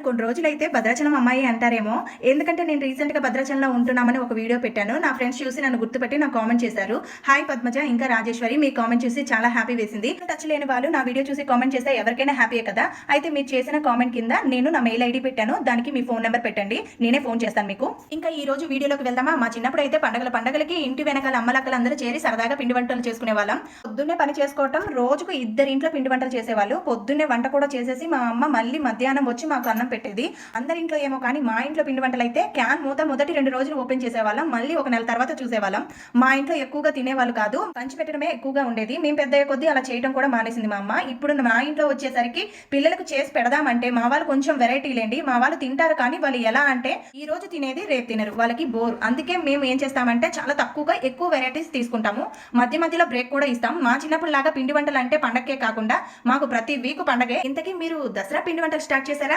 కొన్ని రోజులైతే భద్రాచలం అమ్మాయి అంటారేమో, ఎందుకంటే నేను రీసెంట్‌గా భద్రాచలంలో ఉంటున్నామని ఒక వీడియో పెట్టాను. నా ఫ్రెండ్స్ చూసి నన్ను గుర్తుపట్టి నాకు కామెంట్ చేశారు. హాయ్ పద్మజ, ఇంకా రాజేశ్వరి, మీ కామెంట్ చూసి చాలా హ్యాపీ వేసింది. టచ్ లేని వాళ్ళు నా వీడియో చూసి కామెంట్ చేస్తే ఎవరికైనా హ్యాపీయే కదా. అయితే మీరు చేసిన కామెంట్ కింద నేను నా మెయిల్ ఐడి పెట్టాను. దానికి మీ ఫోన్ నెంబర్ పెట్టండి, నేనే ఫోన్ చేస్తాను మీకు. ఇంకా ఈ రోజు వీడియోలోకి వెళ్దామా? మా చిన్నప్పుడు అయితే పండగలకి ఇంటి వెనకాల అమ్మలక్కలందరూ చేరి సరదాగా పిండి వంటలు చేసుకునే వాళ్ళం. పొద్దున్నే పని చేసుకోవటం, రోజుకు ఇద్దరి ఇంట్లో పిండి వంటలు చేసేవాళ్ళు. పొద్దున్నే వంట కూడా చేసేసి మా అమ్మ మళ్ళీ మధ్యాహ్నం వచ్చి మాకు అన్నం పెట్టేది. అందరి ఇంట్లో ఏమో కానీ మా ఇంట్లో పిండి వంటలు అయితే క్యాన్ మూత మొదటి 2 రోజులు ఓపెన్ చేసేవాళ్ళం, మళ్ళీ ఒక నెల తర్వాత చూసేవాళ్ళం. మా ఇంట్లో ఎక్కువగా తినేవాళ్ళు కాదు, పంచి పెట్టడమే ఎక్కువగా ఉండేది. మేము పెద్దయ్యే కొద్దీ అలా చేయడం కూడా మానేసింది మా అమ్మ. ఇప్పుడు మా ఇంట్లో వచ్చేసరికి పిల్లలకు చేసి పెడదామంటే మా వాళ్ళు కొంచెం వెరైటీ లేండి, మా వాళ్ళు తింటారు కానీ వాళ్ళు ఎలా అంటే ఈ రోజు తినేది రేపు తినరు, వాళ్ళకి బోర్. అందుకే మేము ఏం చేస్తామంటే చాలా తక్కువగా ఎక్కువ వెరైటీస్ తీసుకుంటాము. మధ్య మధ్యలో బ్రేక్ కూడా ఇస్తాం. మా చిన్నప్పుడు లాగా పిండి వంటలు అంటే పండగకే కాకుండా మాకు ప్రతి వీక్ పండగే. ఇంతకీ మీరు దసరా పిండి వంటలు స్టార్ట్ చేశారా?